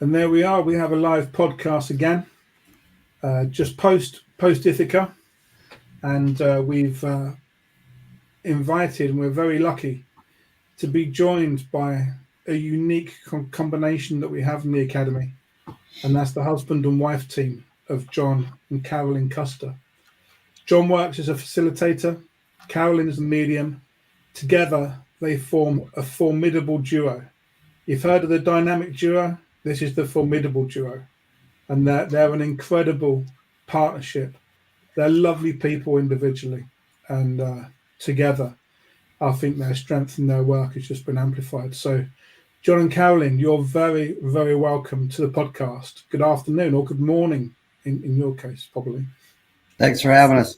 And there we are. We have a live podcast again, just post Ithaca, and we've invited, and we're very lucky to be joined by a unique combination that we have in the academy, and that's the husband and wife team of John and Carolyn Custer. John works as a facilitator, Carolyn is a medium. Together, they form a formidable duo. You've heard of the dynamic duo? This is the formidable duo. And they're an incredible partnership. They're lovely people individually. And together, I think their strength in their work has just been amplified. So, John and Carolyn, you're very, very welcome to the podcast. Good afternoon or good morning in your case, probably. Thanks for having us.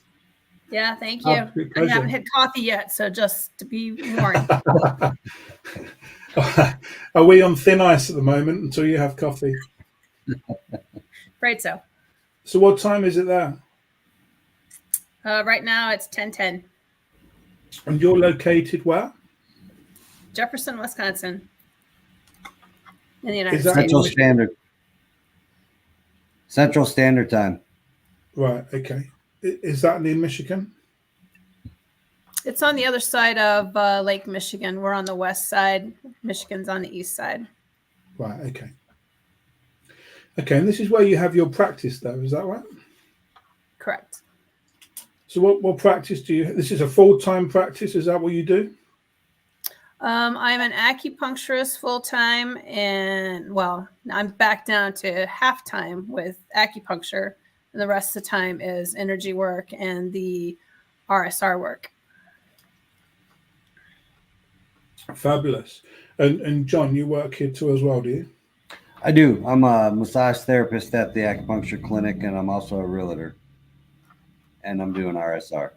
Yeah, thank you. I haven't had coffee yet, so just to be warned. Are we on thin ice at the moment until you have coffee? Afraid so. So what time is it there? Right now it's 10:10. And you're located where? Jefferson, Wisconsin. In the United States. Central Standard Time. Right, okay. Is that near Michigan? It's on the other side of Lake Michigan. We're on the west side. Michigan's on the east side. Right, okay. Okay, and this is where you have your practice, though, is that right? Correct. So what practice do you... This is a full-time practice, is that what you do? I'm an acupuncturist full-time, and, well, I'm back down to half-time with acupuncture, and the rest of the time is energy work and the RSR work. Fabulous. And John, you work here too as well, do you? I do. I'm a massage therapist at the acupuncture clinic, and I'm also a realtor. And I'm doing RSR.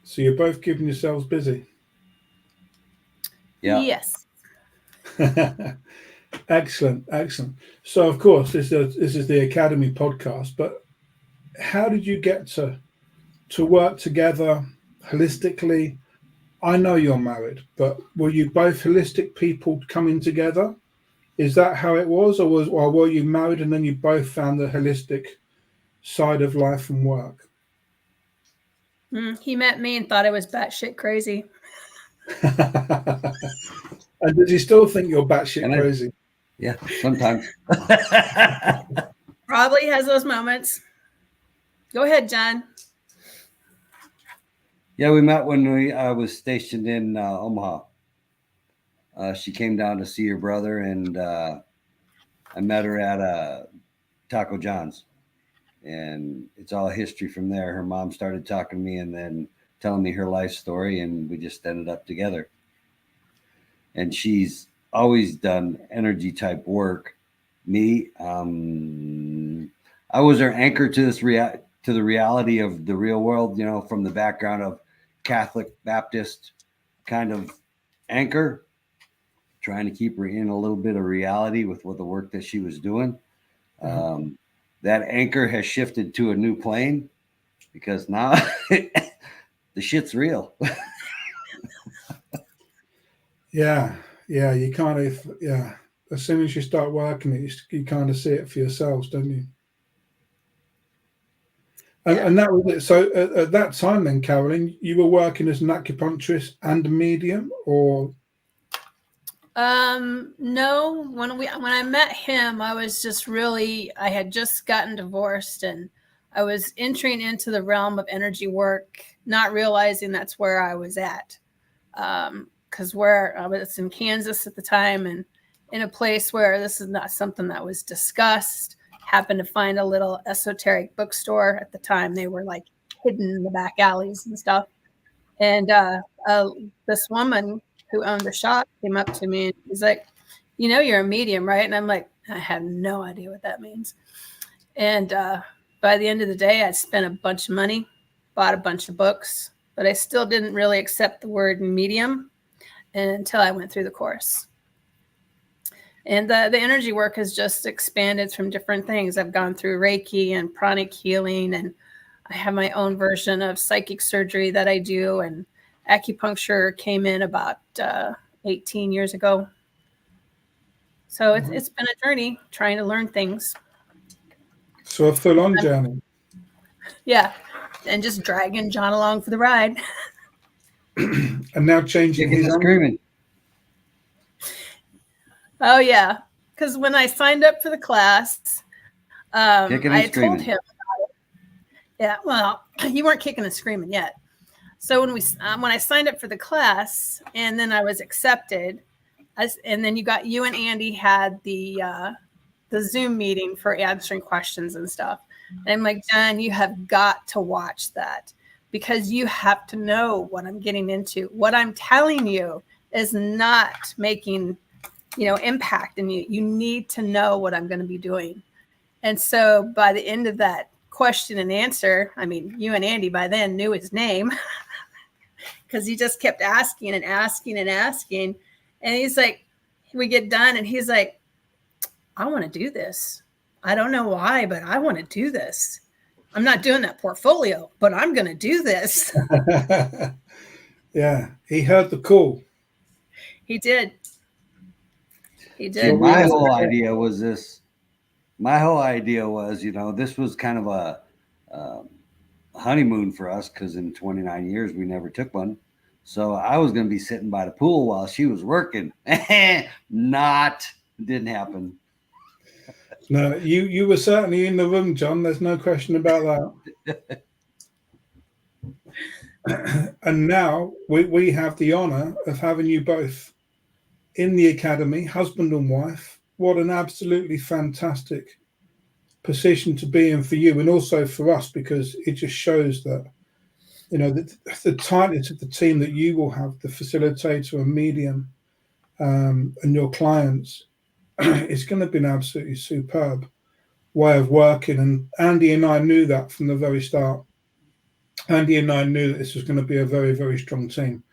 So you're both keeping yourselves busy? Yeah. Yes. Excellent. So, of course, this is the Academy podcast, but how did you get to work together holistically? I know you're married, but were you both holistic people coming together? Is that how it was, or were you married and then you both found the holistic side of life and work? He met me and thought I was batshit crazy. And does he still think you're batshit crazy? Yeah, sometimes. Probably has those moments. Go ahead, John. Yeah, we met when I was stationed in Omaha. She came down to see your brother, and I met her at Taco John's. And it's all history from there. Her mom started talking to me and then telling me her life story, and we just ended up together. And she's always done energy type work. Me, I was her anchor to this to the reality of the real world, you know, from the background of Catholic Baptist kind of anchor, trying to keep her in a little bit of reality with what the work that she was doing. That anchor has shifted to a new plane because now the shit's real. Yeah, you kind of, as soon as you start working it, you kind of see it for yourselves, don't you? And that was it. So at that time then, Carolyn, you were working as an acupuncturist and a medium, or? No, when I met him, I was just I had just gotten divorced, and I was entering into the realm of energy work, not realizing that's where I was at. Because where I was in Kansas at the time, and in a place where this is not something that was discussed, happened to find a little esoteric bookstore at the time. They were like hidden in the back alleys and stuff. And this woman who owned the shop came up to me and he's like, you know, you're a medium, right? And I'm like, I have no idea what that means. And by the end of the day, I'd spent a bunch of money, bought a bunch of books, but I still didn't really accept the word medium until I went through the course. And the energy work has just expanded from different things. I've gone through Reiki and pranic healing, and I have my own version of psychic surgery that I do, and acupuncture came in about 18 years ago. So it's been a journey trying to learn things. So a full-on journey. Yeah. And just dragging John along for the ride. And now changing Kicking his and own. screaming. Oh, yeah. Because when I signed up for the class, Kicking and I told screaming. him about it. Yeah, well, you weren't kicking and screaming yet. So when I signed up for the class and then I was accepted, and then you and Andy had the Zoom meeting for answering questions and stuff. And I'm like, John, you have got to watch that because you have to know what I'm getting into. What I'm telling you is not making, impact in you. You need to know what I'm going to be doing. And so by the end of that question and answer, I mean, you and Andy by then knew his name because he just kept asking and asking and asking. And he's like, we get done and he's like, I want to do this. I don't know why, but I want to do this. I'm not doing that portfolio, but I'm going to do this. Yeah, he heard the call. He did. He did. See, my whole idea was this. My whole idea was, this was kind of a honeymoon for us because in 29 years we never took one. So I was going to be sitting by the pool while she was working. Didn't happen. No, you were certainly in the room, John. There's no question about that. And now we have the honor of having you both in the academy, husband and wife. What an absolutely fantastic position to be in for you and also for us, because it just shows that, the tightness of the team that you will have, the facilitator and medium, and your clients, it's going to be an absolutely superb way of working. And Andy and I knew that from the very start. Andy and I knew that this was going to be a very, very strong team.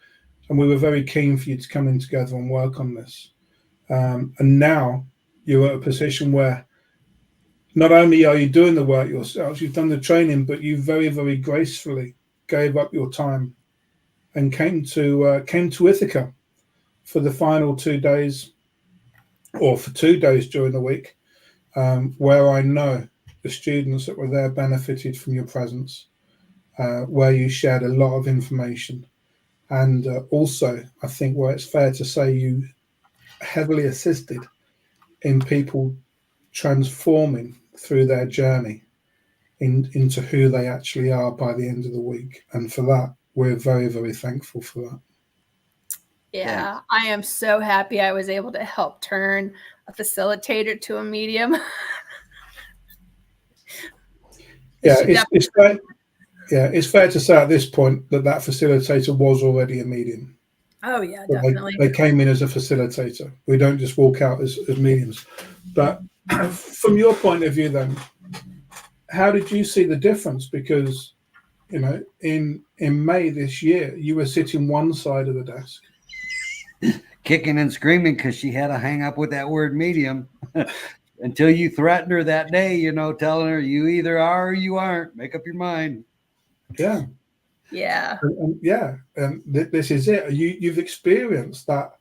And we were very keen for you to come in together and work on this. And now you're at a position where not only are you doing the work yourselves, you've done the training, but you very, very gracefully gave up your time and came to Ithaca for the final 2 days, or for 2 days during the week, where I know the students that were there benefited from your presence, where you shared a lot of information. And also, I think where it's fair to say you heavily assisted in people transforming through their journey into who they actually are by the end of the week. And for that, we're very, very thankful for that. Yeah, thanks. I am so happy I was able to help turn a facilitator to a medium. It's fair to say at this point that facilitator was already a medium. Oh, yeah, definitely. They came in as a facilitator. We don't just walk out as mediums. But from your point of view then, how did you see the difference? Because, in May this year, you were sitting one side of the desk. Kicking and screaming because she had to hang up with that word medium until you threatened her that day, telling her you either are or you aren't. Make up your mind. Yeah. Yeah. And this is it. You've experienced that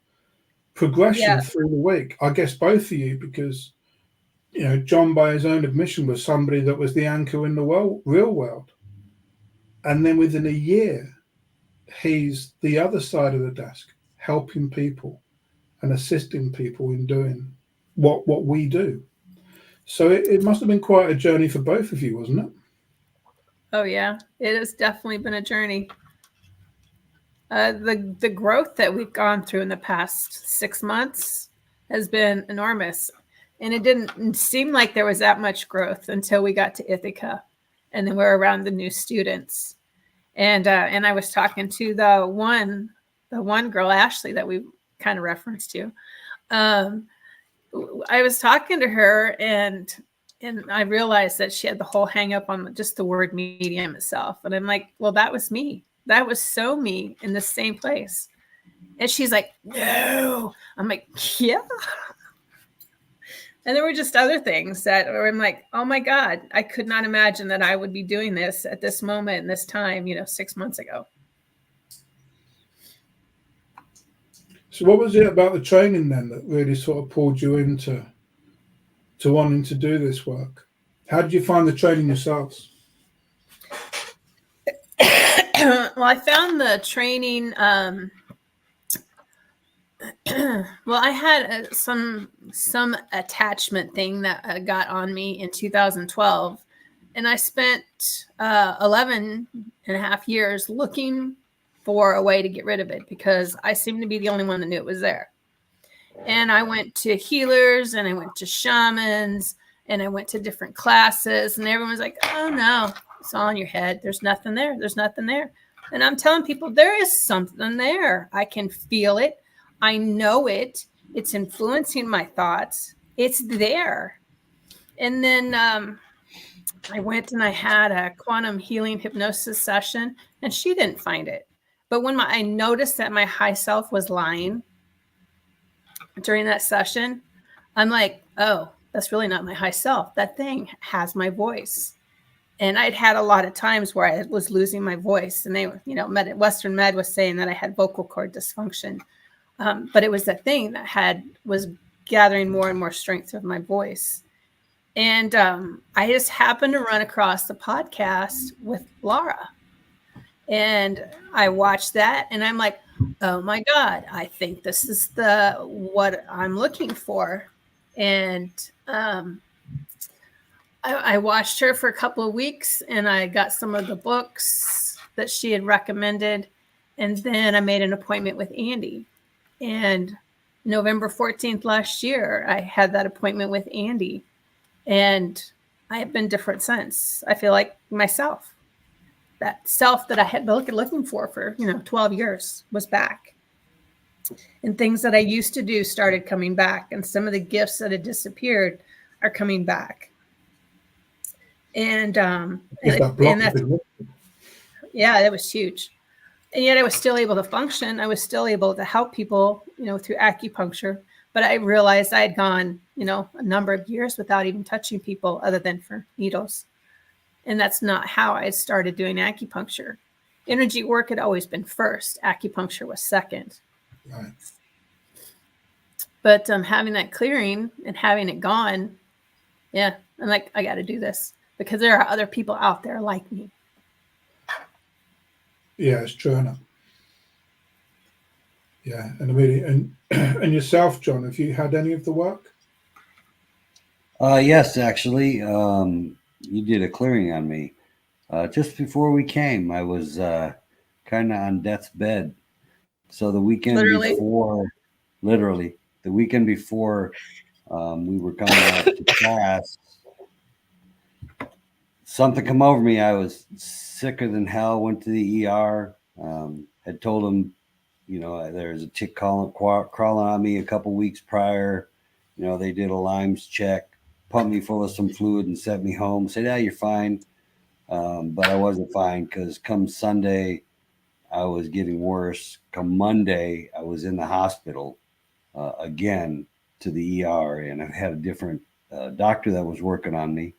progression through the week. I guess both of you, because, John, by his own admission, was somebody that was the anchor in the real world. And then within a year, he's the other side of the desk, helping people and assisting people in doing what we do. So it must have been quite a journey for both of you, wasn't it? Oh, yeah. It has definitely been a journey. The growth that we've gone through in the past 6 months has been enormous. And it didn't seem like there was that much growth until we got to Ithaca. And then we're around the new students. And I was talking to the one girl, Ashley, that we kind of referenced to. I was talking to her and I realized that she had the whole hang up on just the word medium itself. And I'm like, well, that was me. That was so me in the same place. And she's like, no. I'm like, yeah. And there were just other things that I'm like, oh my God, I could not imagine that I would be doing this at this moment and this time, 6 months ago. So what was it about the training then that really sort of pulled you into wanting to do this work? How did you find the training yourselves? Well, I found the training. Well, I had some attachment thing that got on me in 2012, and I spent 11 and a half years looking for a way to get rid of it because I seemed to be the only one that knew it was there. And I went to healers and I went to shamans and I went to different classes, and everyone was like, oh no, it's all in your head. There's nothing there. There's nothing there. And I'm telling people there is something there. I can feel it. I know it. It's influencing my thoughts. It's there. And then I went and I had a quantum healing hypnosis session, and she didn't find it. But when I noticed that my high self was lying during that session, I'm like, oh, that's really not my high self. That thing has my voice. And I'd had a lot of times where I was losing my voice, and they, Western Med was saying that I had vocal cord dysfunction. But it was the thing that was gathering more and more strength of my voice. And I just happened to run across the podcast with Laura. And I watched that and I'm like, oh my God, I think this is what I'm looking for. And I watched her for a couple of weeks and I got some of the books that she had recommended. And then I made an appointment with Andy. And November 14th last year, I had that appointment with Andy. And I have been different since. I feel like myself. That self that I had been looking for 12 years was back. And things that I used to do started coming back. And some of the gifts that had disappeared are coming back. And that was huge. And yet I was still able to function. I was still able to help people, through acupuncture. But I realized I had gone, a number of years without even touching people other than for needles. And that's not how I started doing acupuncture. Energy work had always been first. Acupuncture was second. Right. But having that clearing and having it gone, I'm like, I got to do this because there are other people out there like me. Yeah, it's true enough. Yeah, and yourself, John, have you had any of the work? Yes, actually. You did a clearing on me. Just before we came, I was kind of on death's bed. So the weekend before, literally, the weekend before we were coming out to class, something come over me. I was sicker than hell, went to the ER, had told them, there's a tick crawling on me a couple weeks prior. They did a Lyme's check, pumped me full of some fluid and sent me home. Said, yeah, you're fine. But I wasn't fine because come Sunday, I was getting worse. Come Monday, I was in the hospital again to the ER, and I had a different doctor that was working on me.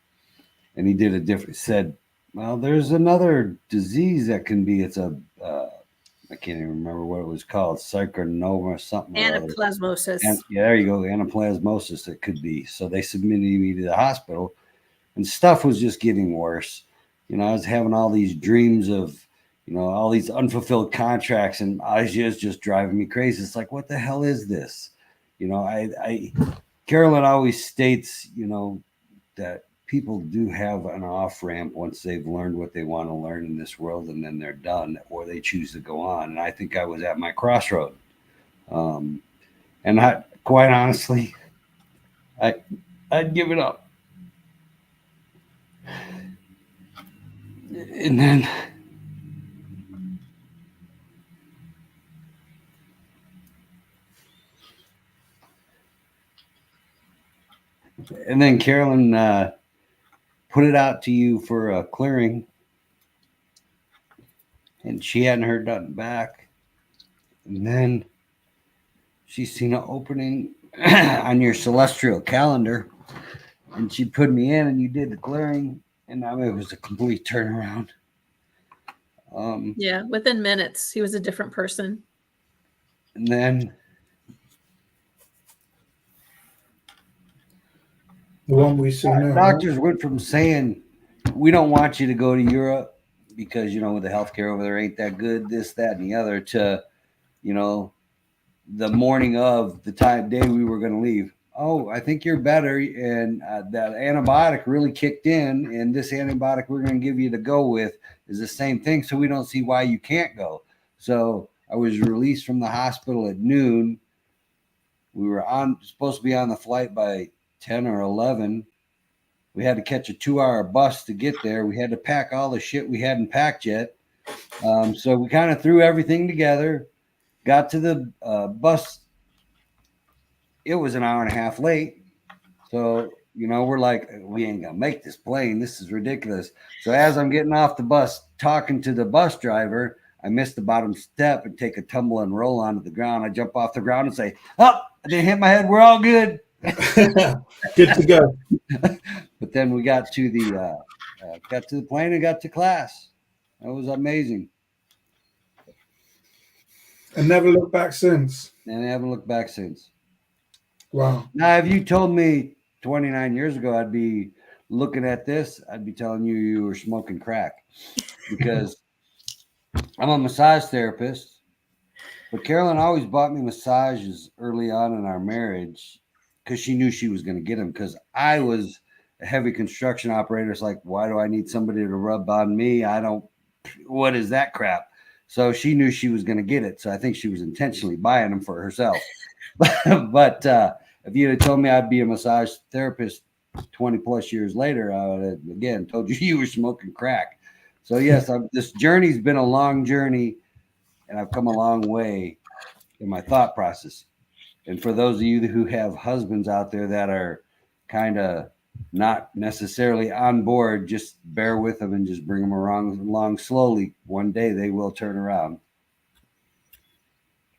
And he said, well, there's another disease that can be, I can't even remember what it was called, sarcoma or something. Anaplasmosis. There you go, anaplasmosis it could be. So they submitted me to the hospital, and stuff was just getting worse. I was having all these dreams of, all these unfulfilled contracts, and I was just driving me crazy. It's like, what the hell is this? Carolyn always states, that people do have an off ramp once they've learned what they want to learn in this world, and then they're done, or they choose to go on. And I think I was at my crossroad. And quite honestly, I'd give it up. And then Carolyn put it out to you for a clearing, and she hadn't heard nothing back. And then she's seen an opening on your celestial calendar, and she put me in, and you did the clearing, and it was a complete turnaround. Within minutes, he was a different person. And then The one we see now. Doctors went from saying, we don't want you to go to Europe because, the healthcare over there ain't that good, this, that, and the other, to, the morning of the day we were going to leave. Oh, I think you're better. And that antibiotic really kicked in. And this antibiotic we're going to give you to go with is the same thing. So we don't see why you can't go. So I was released from the hospital at noon. We were supposed to be on the flight by 10 or 11. We had to catch a 2-hour bus to get there. We had to pack all the shit we hadn't packed yet. So we kind of threw everything together, got to the bus. It was an hour and a half late. So, we're like, we ain't going to make this plane. This is ridiculous. So as I'm getting off the bus, talking to the bus driver, I missed the bottom step and take a tumble and roll onto the ground. I jump off the ground and say, oh, I didn't hit my head. We're all good. Good to go. But then we got to the plane and got to class. That was amazing. And never looked back since. And I haven't looked back since. Wow. Now, if you told me 29 years ago I'd be looking at this, I'd be telling you were smoking crack, because I'm a massage therapist. But Carolyn always bought me massages early on in our marriage because she knew she was going to get them, because I was a heavy construction operator. It's like, why do I need somebody to rub on me? What is that crap? So she knew she was going to get it. So I think she was intentionally buying them for herself. But if you had told me I'd be a massage therapist 20 plus years later, I would have, again, told you were smoking crack. So yes, this journey's been a long journey, and I've come a long way in my thought process. And for those of you who have husbands out there that are kind of not necessarily on board, just bear with them and just bring them along slowly. One day they will turn around.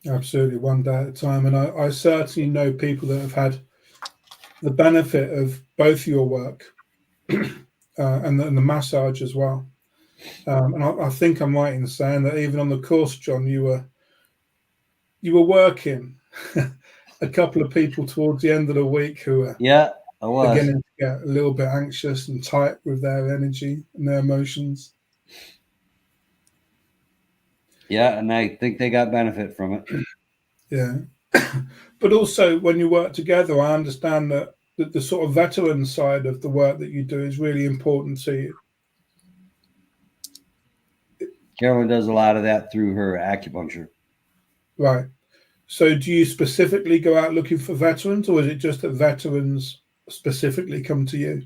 Absolutely, one day at a time. And I certainly know people that have had the benefit of both your work and the massage as well. And I think I'm right in saying that even on the course, John, you were working a couple of people towards the end of the week who were I was beginning to get a little bit anxious and tight with their energy and their emotions. Yeah, and I think they got benefit from it. Yeah. But also when you work together, I understand that the sort of veteran side of the work that you do is really important to you. Carolyn does a lot of that through her acupuncture. Right. So do you specifically go out looking for veterans, or is it just that veterans specifically come to you?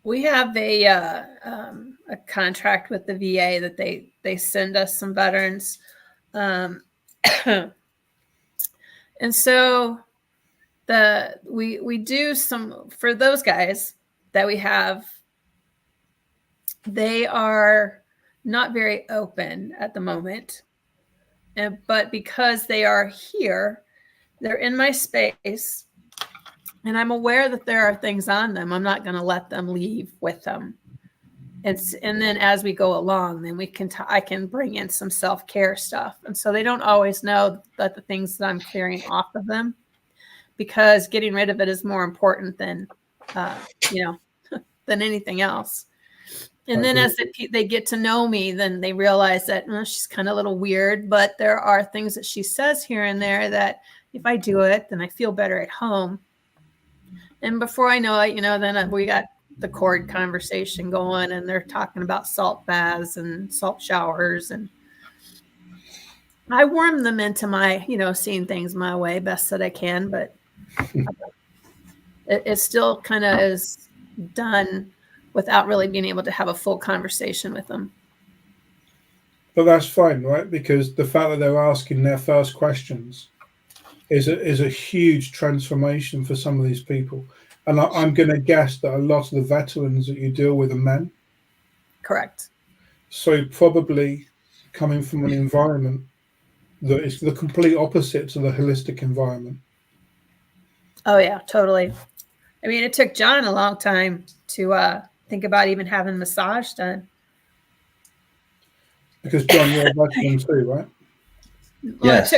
We have a contract with the VA that they send us some veterans. And so we do some for those guys that we have. They are not very open at the moment, but because they are here, they're in my space, and I'm aware that there are things on them. I'm not going to let them leave with them. And then as we go along, then I can bring in some self-care stuff. And so they don't always know that the things that I'm clearing off of them, because getting rid of it is more important than anything else. And then as they get to know me, then they realize that she's kind of a little weird, but there are things that she says here and there that if I do it, then I feel better at home. And before I know it, then we got the cord conversation going, and they're talking about salt baths and salt showers. And I warm them into my, seeing things my way best that I can, but it still kind of is done without really being able to have a full conversation with them. But that's fine, right? Because the fact that they're asking their first questions is a huge transformation for some of these people. And I'm going to guess that a lot of the veterans that you deal with are men. Correct. So probably coming from an environment that is the complete opposite to the holistic environment. Oh, yeah, totally. I mean, it took John a long time to think about even having massage done. Because, John, you're a veteran too, right? Yes.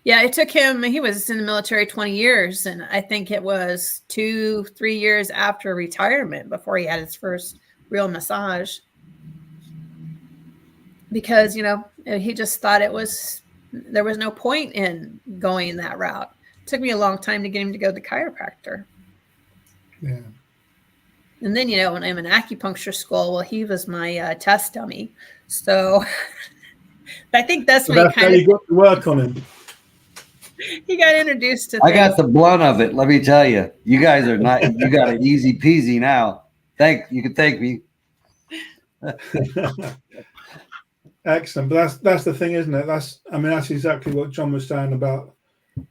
Yeah, it took him, he was in the military 20 years, and I think it was 2-3 years after retirement before he had his first real massage. Because, he just thought there was no point in going that route. It took me a long time to get him to go to the chiropractor. Yeah. And then, when I'm in acupuncture school, well, he was my test dummy. So I think that's when how you got to work on him. He got introduced to I things. got the blunt of it. Let me tell you, you guys are not. You got it easy peasy now. You can thank me. Excellent, but that's the thing, isn't it? That's exactly what John was saying about,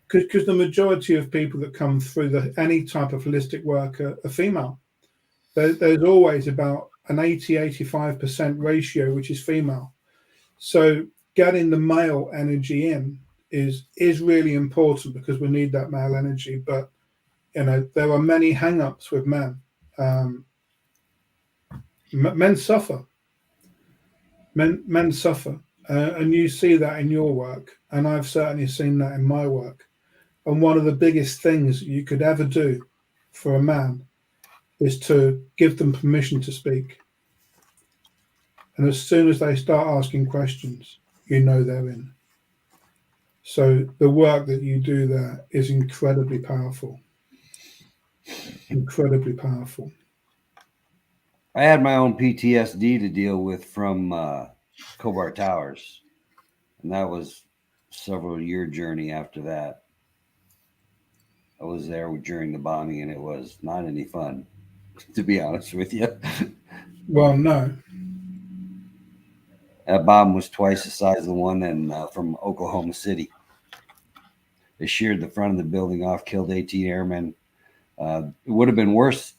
because the majority of people that come through any type of holistic work are female. There's always about an 80-85% ratio which is female. So getting the male energy in is really important, because we need that male energy. But there are many hang-ups with men. Men suffer. Men suffer, and you see that in your work, and I've certainly seen that in my work. And one of the biggest things you could ever do for a man is to give them permission to speak. And as soon as they start asking questions, they're in. So the work that you do there is incredibly powerful. Incredibly powerful. I had my own PTSD to deal with from Cobart Towers, and that was several year journey after that. I was there during the bombing, and it was not any fun, to be honest with you. Well, no. That bomb was twice the size of the one from Oklahoma City. They sheared the front of the building off, killed 18 airmen. It would have been worse.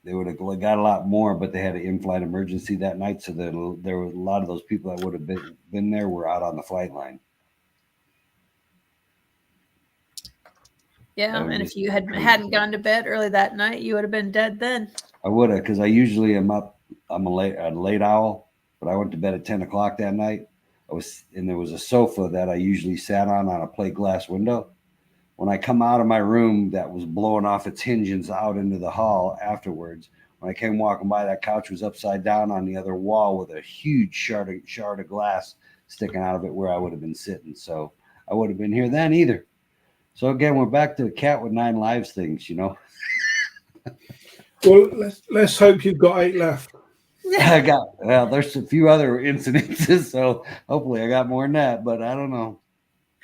They would have got a lot more, but they had an in-flight emergency that night, so there were a lot of those people that would have been there were out on the flight line. Yeah, and if you hadn't gone to bed early that night, you would have been dead then. I would have, because I usually am up. I'm a late owl, but I went to bed at 10 o'clock that night. And there was a sofa that I usually sat on a plate glass window. When I come out of my room that was blowing off its hinges out into the hall afterwards, when I came walking by, that couch was upside down on the other wall with a huge shard of glass sticking out of it where I would have been sitting. So I would have been here then either. So again, we're back to the cat with 9 lives things, Well, let's hope you've got 8 left. There's a few other incidences, so hopefully I got more than that, but I don't know.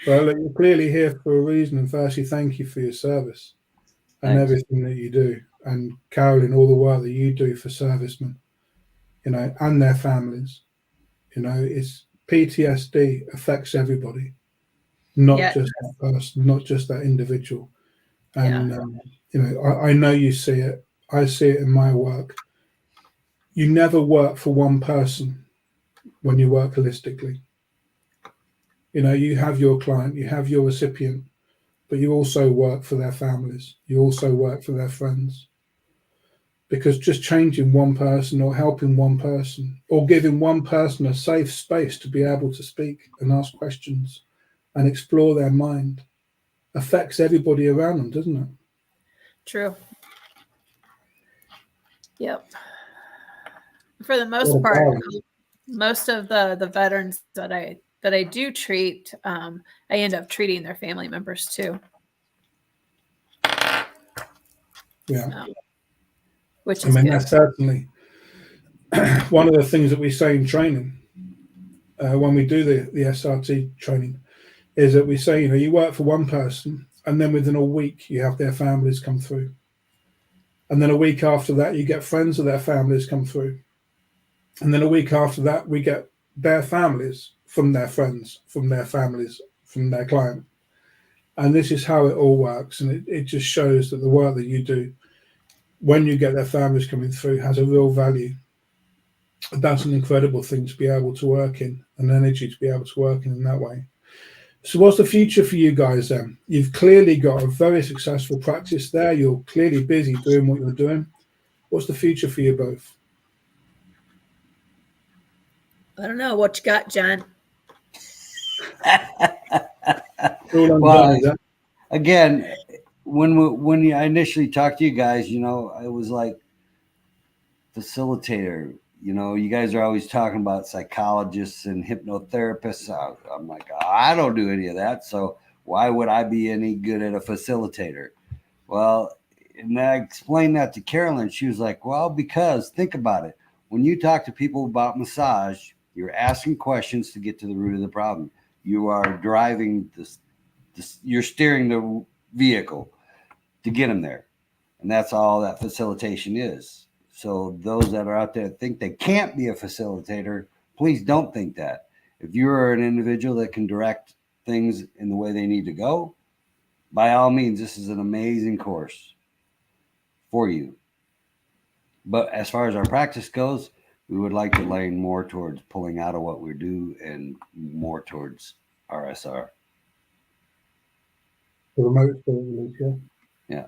Well, look, you're clearly here for a reason, and firstly, thank you for your service and everything that you do. And Carolyn, all the work that you do for servicemen, and their families. It's PTSD affects everybody, not just that person, not just that individual. And I know you see it. I see it in my work. You never work for one person when you work holistically. You have your client, you have your recipient, but you also work for their families. You also work for their friends. Because just changing one person or helping one person or giving one person a safe space to be able to speak and ask questions and explore their mind affects everybody around them, doesn't it? True. Yep. For the most part, most of the veterans that I do treat, I end up treating their family members too. Yeah. Which is good. That's certainly one of the things that we say in training when we do the SRT training is that we say, you work for one person and then within a week you have their families come through. And then a week after that, you get friends of their families come through. And then a week after that, we get their families from their friends, from their families, from their client. And this is how it all works. And it just shows that the work that you do, when you get their families coming through, has a real value. That's an incredible thing to be able to work in, an energy to be able to work in that way. So what's the future for you guys then? You've clearly got a very successful practice there. You're clearly busy doing what you're doing. What's the future for you both? I don't know. What you got, John? All I'm Well, done is that. again, when I initially talked to you guys, you know, I was like facilitator. You know, you guys are always talking about psychologists and hypnotherapists. I'm like, I don't do any of that. So why would I be any good at a facilitator? Well, and I explained that to Carolyn. She was like, well, because think about it. When you talk to people about massage, you're asking questions to get to the root of the problem. You are driving you're steering the vehicle to get them there. And that's all that facilitation is. So those that are out there that think they can't be a facilitator, please don't think that. If you're an individual that can direct things in the way they need to go, by all means, this is an amazing course for you. But as far as our practice goes, we would like to lean more towards pulling out of what we do and more towards RSR. The remote spirit release, yeah. Yeah.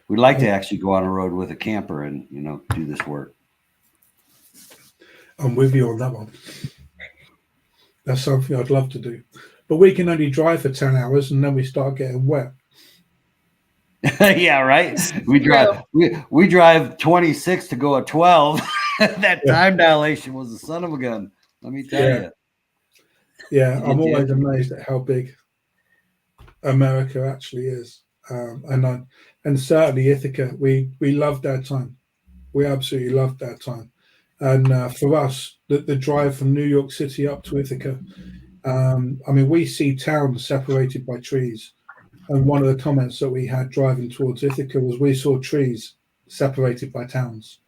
We'd like to actually go on a road with a camper and, you know, do this work. I'm with you on that one. That's something I'd love to do. But we can only drive for 10 hours and then we start getting wet. Yeah, right. We drive 26 to go at 12. That time dilation was the son of a gun. Let me tell you. Yeah, I'm always amazed at how big America actually is. And certainly Ithaca, we loved our time. We absolutely loved our time. And for us, the drive from New York City up to Ithaca, I mean, we see towns separated by trees. And one of the comments that we had driving towards Ithaca was we saw trees separated by towns.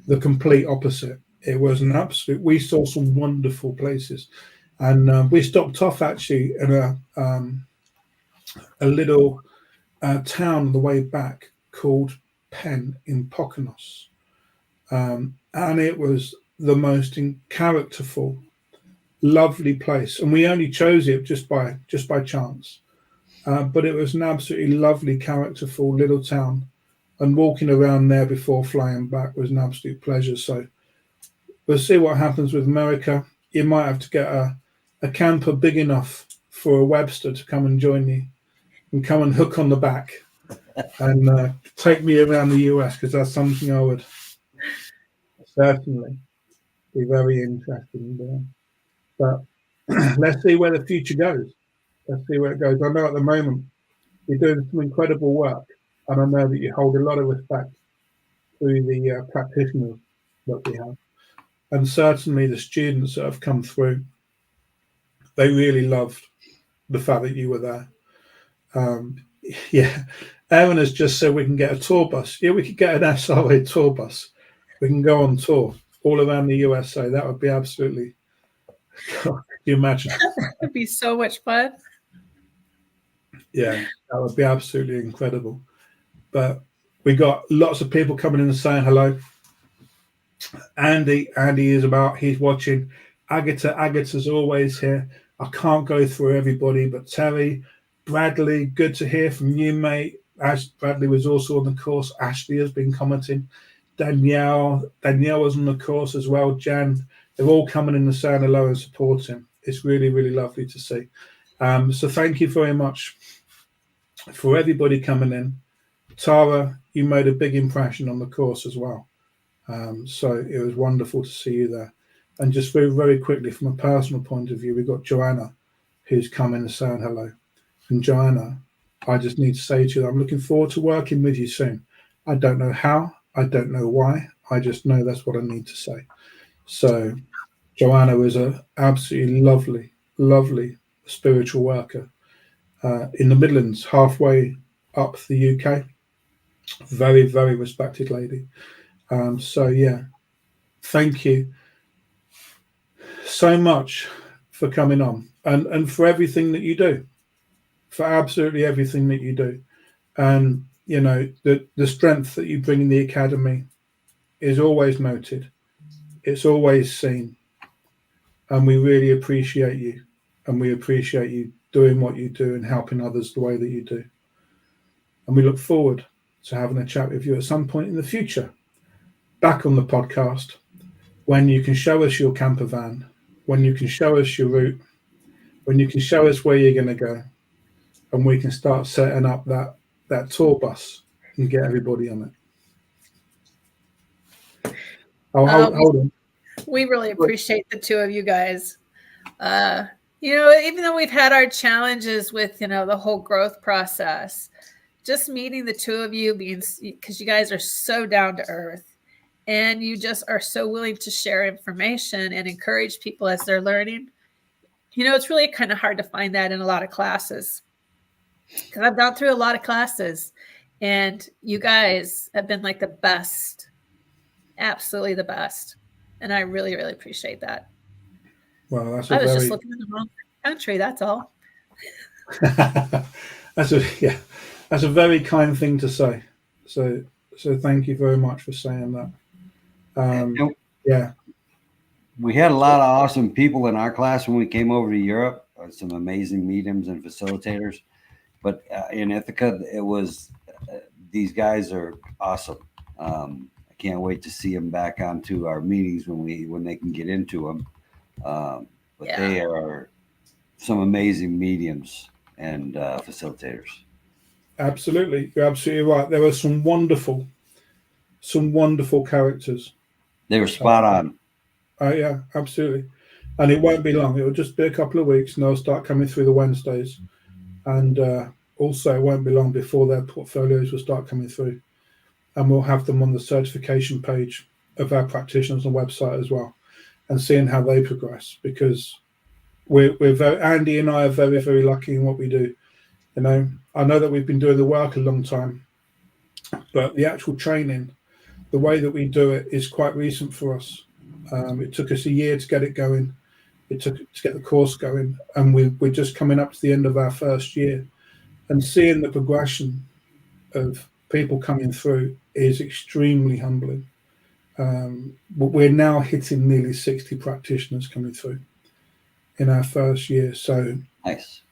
The complete opposite. It was an absolute, we saw some wonderful places. And we stopped off actually in a little town on the way back called Penn in Poconos. And it was the most characterful, lovely place. And we only chose it just by chance. But it was an absolutely lovely, characterful little town. And walking around there before flying back was an absolute pleasure. So we'll see what happens with America. You might have to get a camper big enough for a Webster to come and join you and come and hook on the back and take me around the US, because that's something I would certainly be very interested in doing. But let's see where the future goes. Let's see where it goes. I know at the moment you're doing some incredible work, and I know that you hold a lot of respect through the practitioners that we have. And certainly the students that have come through, they really loved the fact that you were there. Yeah, Aaron has just said we can get a tour bus. Yeah, we could get an SRA tour bus. We can go on tour all around the USA. That would be absolutely, can you imagine? It'd be so much fun. Yeah, that would be absolutely incredible. But we got lots of people coming in and saying hello. Andy is he's watching. Agata's always here. I can't go through everybody, but Terry, Bradley, good to hear from you, mate. Bradley was also on the course. Ashley has been commenting. Danielle was on the course as well. Jan, they're all coming in and saying hello and supporting. It's really, really lovely to see. So thank you very much for everybody coming in. Tara, you made a big impression on the course as well. So it was wonderful to see you there. And just very, very quickly, from a personal point of view, we've got Joanna, who's come in and saying hello. And Joanna, I just need to say to you, I'm looking forward to working with you soon. I don't know how, I don't know why, I just know that's what I need to say. So Joanna was an absolutely lovely, lovely spiritual worker in the Midlands, halfway up the UK. Very, very respected lady. So yeah, thank you so much for coming on and for everything that you do, for absolutely everything that you do. And you know, the strength that you bring in the academy is always noted, it's always seen, and we really appreciate you, and we appreciate you doing what you do and helping others the way that you do. And we look forward to having a chat with you at some point in the future, back on the podcast, when you can show us your camper van, when you can show us your route, when you can show us where you're going to go, and we can start setting up that tour bus and get everybody on it. Oh, hold on. We really appreciate the two of you guys. Even though we've had our challenges with, the whole growth process, just meeting the two of you, because you guys are so down to earth, and you just are so willing to share information and encourage people as they're learning. It's really kind of hard to find that in a lot of classes, because I've gone through a lot of classes, and you guys have been like the best, absolutely the best. And I really, really appreciate that. Well, I was just looking in the wrong country. That's all. That's a very kind thing to say. So thank you very much for saying that. Yeah. We had a lot of awesome people in our class when we came over to Europe, some amazing mediums and facilitators. But in Ithaca, it was, these guys are awesome. I can't wait to see them back onto our meetings when they can get into them. But they are some amazing mediums and facilitators. Absolutely. You're absolutely right. There were some wonderful characters. They were spot on. Yeah, absolutely. And it won't be long. It will just be a couple of weeks, and they'll start coming through the Wednesdays. And also, it won't be long before their portfolios will start coming through. And we'll have them on the certification page of our practitioners on the website as well, and seeing how they progress. Because we're very, Andy and I are very, very lucky in what we do. I know that we've been doing the work a long time, but the actual training, the way that we do it, is quite recent for us. It took us a year to get it going. It took to get the course going, and we're just coming up to the end of our first year, and seeing the progression of people coming through is extremely humbling. We're now hitting nearly 60 practitioners coming through in our first year. So nice.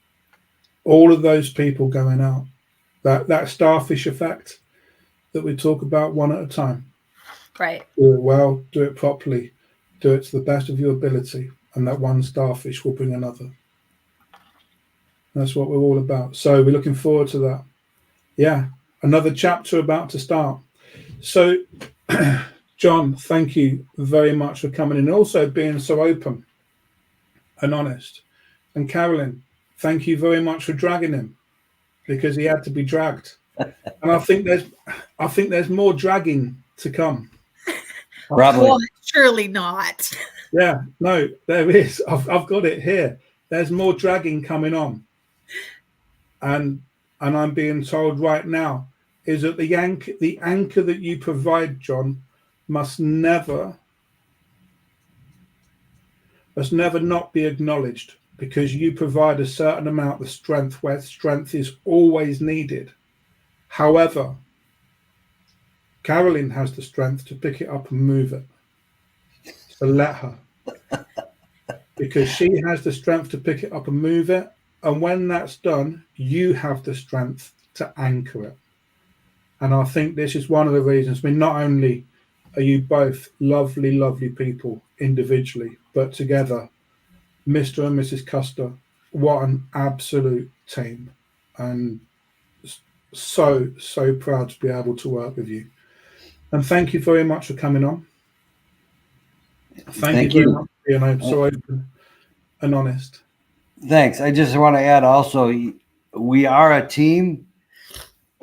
All of those people going out, that starfish effect that we talk about, one at a time. Right. Do it well, do it properly, do it to the best of your ability, and that one starfish will bring another. That's what we're all about. So we're looking forward to that. Yeah, another chapter about to start. So, John, thank you very much for coming in, and also being so open and honest. And Carolyn, thank you very much for dragging him, because he had to be dragged. And I think there's more dragging to come. Probably. Well, surely not. Yeah, no, there is. I've got it here. There's more dragging coming on. And I'm being told right now is that the anchor that you provide, John, must never not be acknowledged, because you provide a certain amount of strength where strength is always needed. However, Carolyn has the strength to pick it up and move it. So let her. Because she has the strength to pick it up and move it. And when that's done, you have the strength to anchor it. And I think this is one of the reasons. I mean, not only are you both lovely, lovely people individually, but together, Mr. and Mrs. Custer, what an absolute team. And so, so proud to be able to work with you. And thank you very much for coming on. Thank you very much for being so open and honest. Thanks. I just want to add also, we are a team,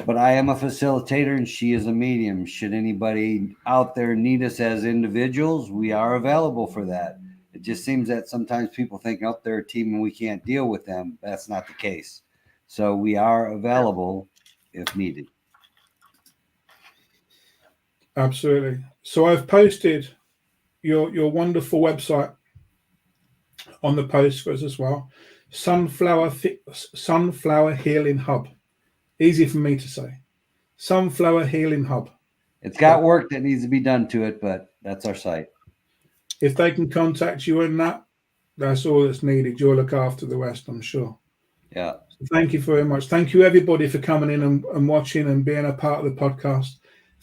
but I am a facilitator and she is a medium. Should anybody out there need us as individuals, we are available for that. It just seems that sometimes people think, oh, they're a team and we can't deal with them. That's not the case. So we are available if needed. Absolutely. So I've posted your wonderful website on the post for us as well. Sunflower Healing Hub. Easy for me to say. Sunflower Healing Hub. It's got work that needs to be done to it, but that's our site. If they can contact you in that, that's all that's needed. You'll look after the rest, I'm sure. Yeah. So thank you very much. Thank you, everybody, for coming in and watching and being a part of the podcast.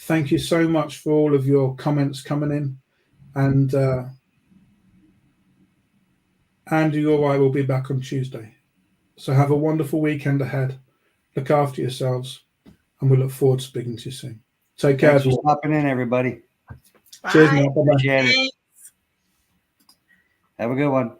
Thank you so much for all of your comments coming in. Andy or I will be back on Tuesday. So have a wonderful weekend ahead. Look after yourselves, and we look forward to speaking to you soon. Take care. Thanks for stopping in, everybody. Cheers, Bye. now. Bye-bye. Appreciate it. Have a good one.